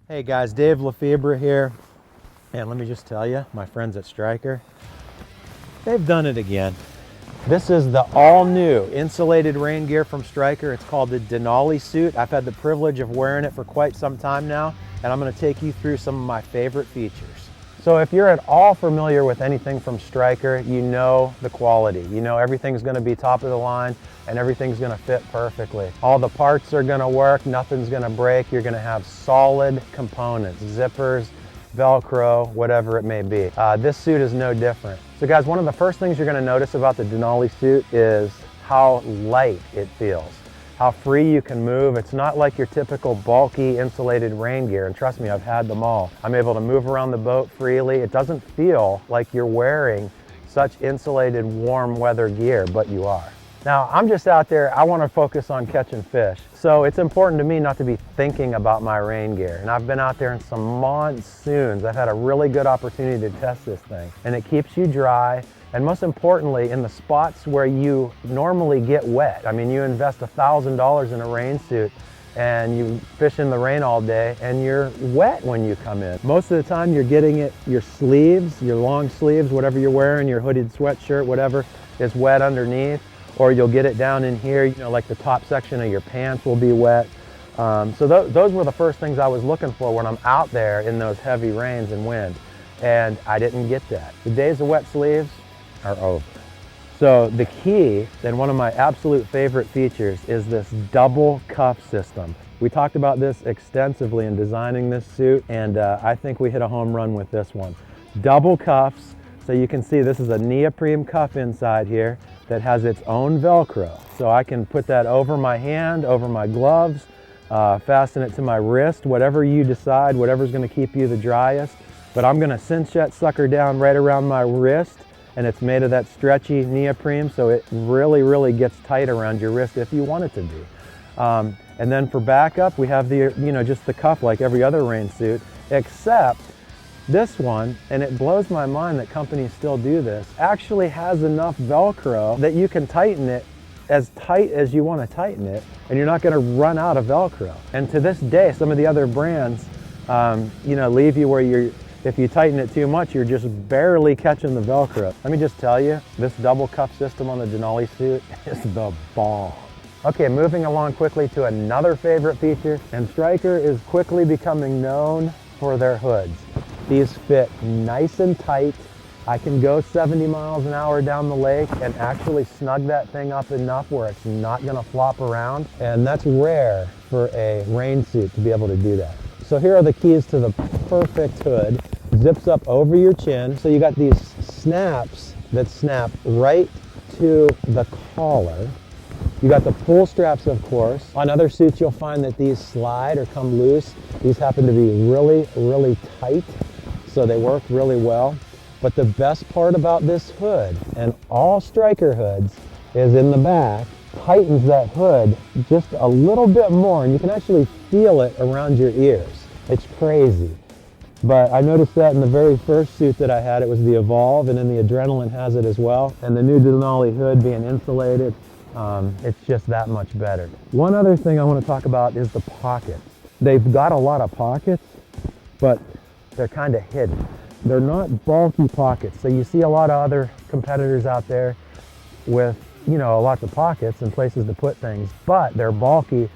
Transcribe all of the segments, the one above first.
Hey guys, Dave Lefebre here, and let me just tell you, my friends at Striker, they've done it again. This is the all-new insulated rain gear from Striker. It's called the Denali Suit. I've had the privilege of wearing it for quite some time now, and I'm going to take you through some of my favorite features. So if you're at all familiar with anything from Striker, you know the quality. You know everything's going to be top of the line and everything's going to fit perfectly. All the parts are going to work, nothing's going to break. You're going to have solid components, zippers, Velcro, whatever it may be. This suit is no different. So guys, one of the first things you're going to notice about the Denali Suit is how light it feels, how free you can move. It's not like your typical bulky insulated rain gear, and trust me, I've had them all. I'm able to move around the boat freely. It doesn't feel like you're wearing such insulated warm weather gear, but you are. Now, I'm just out there, I want to focus on catching fish. So it's important to me not to be thinking about my rain gear. And I've been out there in some monsoons. I've had a really good opportunity to test this thing. And it keeps you dry. And most importantly, in the spots where you normally get wet. I mean, you invest $1,000 in a rain suit and you fish in the rain all day and you're wet when you come in. Most of the time you're getting it, your sleeves, your long sleeves, whatever you're wearing, your hooded sweatshirt, whatever, is wet underneath. Or you'll get it down in here, you know, like the top section of your pants will be wet. So those were the first things I was looking for when I'm out there in those heavy rains and wind. And I didn't get that. The days of wet sleeves are over. So the key, and one of my absolute favorite features, is this double cuff system. We talked about this extensively in designing this suit, and I think we hit a home run with this one. Double cuffs, so you can see this is a neoprene cuff inside here that has its own Velcro. So I can put that over my hand, over my gloves, fasten it to my wrist, whatever you decide, whatever's gonna keep you the driest. But I'm gonna cinch that sucker down right around my wrist, and it's made of that stretchy neoprene, so it really, really gets tight around your wrist if you want it to be. And then for backup, we have the, just the cuff like every other rain suit, except this one, and it blows my mind that companies still do this, actually has enough Velcro that you can tighten it as tight as you want to tighten it, and you're not going to run out of Velcro. And to this day, some of the other brands, leave you where if you tighten it too much, you're just barely catching the Velcro. Let me just tell you, this double cuff system on the Denali Suit is the ball. Okay, moving along quickly to another favorite feature, and Striker is quickly becoming known for their hoods. These fit nice and tight. I can go 70 miles an hour down the lake and actually snug that thing up enough where it's not gonna flop around. And that's rare for a rain suit to be able to do that. So here are the keys to the perfect hood. Zips up over your chin. So you got these snaps that snap right to the collar. You got the pull straps, of course. On other suits, you'll find that these slide or come loose. These happen to be really, really tight, so they work really well. But the best part about this hood, and all Striker hoods, is in the back, tightens that hood just a little bit more, and you can actually feel it around your ears. It's crazy. But I noticed that in the very first suit that I had. It was the Evolve, and then the Adrenaline has it as well. And the new Denali hood being insulated, it's just that much better. One other thing I want to talk about is the pockets. They've got a lot of pockets, but they're kind of hidden. They're not bulky pockets. So you see a lot of other competitors out there with, lots of pockets and places to put things, but they're bulky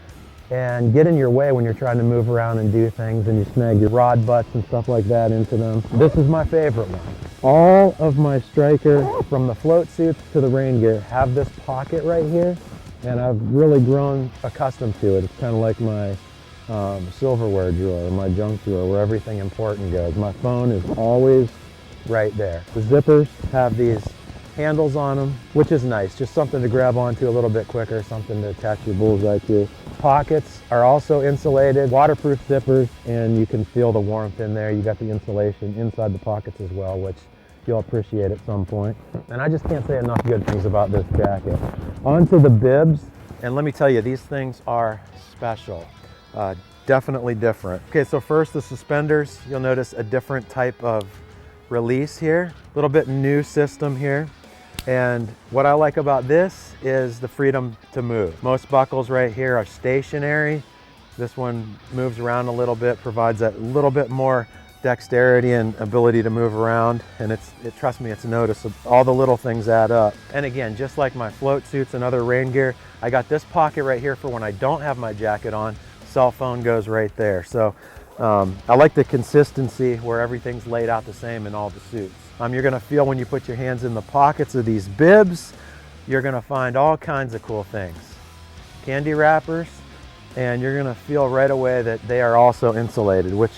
and get in your way when you're trying to move around and do things, and you snag your rod butts and stuff like that into them. This is my favorite one. All of my Striker, from the float suits to the rain gear, have this pocket right here, and I've really grown accustomed to it. It's kind of like my silverware drawer, my junk drawer, where everything important goes. My phone is always right there. The zippers have these handles on them, which is nice, just something to grab onto a little bit quicker, something to attach your bullseye to. Pockets are also insulated, waterproof zippers, and you can feel the warmth in there. You got the insulation inside the pockets as well, which you'll appreciate at some point. And I just can't say enough good things about this jacket. On to the bibs, and let me tell you, these things are special. Definitely different. Okay, so first the suspenders. You'll notice a different type of release here. A little bit new system here. And what I like about this is the freedom to move. Most buckles right here are stationary. This one moves around a little bit, provides a little bit more dexterity and ability to move around, and trust me, it's noticeable. All the little things add up. And again, just like my float suits and other rain gear, I got this pocket right here for when I don't have my jacket on. Cell phone goes right there. So I like the consistency where everything's laid out the same in all the suits. You're gonna feel when you put your hands in the pockets of these bibs, you're gonna find all kinds of cool things. Candy wrappers, and you're gonna feel right away that they are also insulated, which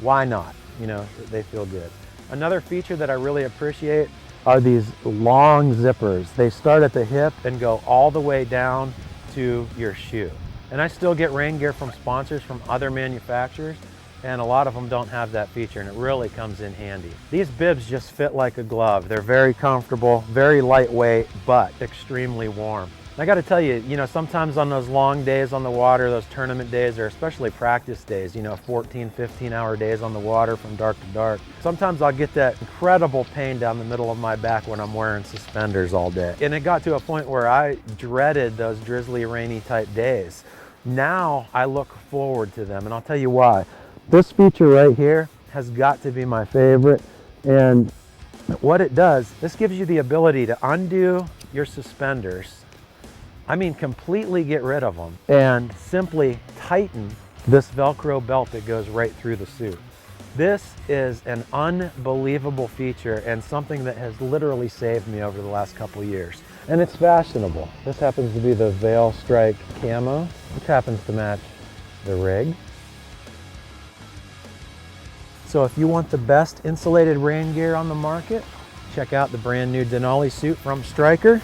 why not? You know, they feel good. Another feature that I really appreciate are these long zippers. They start at the hip and go all the way down to your shoe. And I still get rain gear from sponsors from other manufacturers, and a lot of them don't have that feature, and it really comes in handy. These bibs just fit like a glove. They're very comfortable, very lightweight, but extremely warm. I got to tell you, sometimes on those long days on the water, those tournament days, or especially practice days, 14, 15-hour days on the water from dark to dark, sometimes I'll get that incredible pain down the middle of my back when I'm wearing suspenders all day. And it got to a point where I dreaded those drizzly, rainy type days. Now I look forward to them, and I'll tell you why. This feature right here has got to be my favorite, and what it does, this gives you the ability to undo your suspenders. I mean, completely get rid of them and simply tighten this Velcro belt that goes right through the suit. This is an unbelievable feature and something that has literally saved me over the last couple of years. And it's fashionable. This happens to be the Veil Strike Camo, which happens to match the rig. So if you want the best insulated rain gear on the market, check out the brand new Denali Suit from Striker.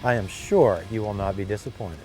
I am sure you will not be disappointed.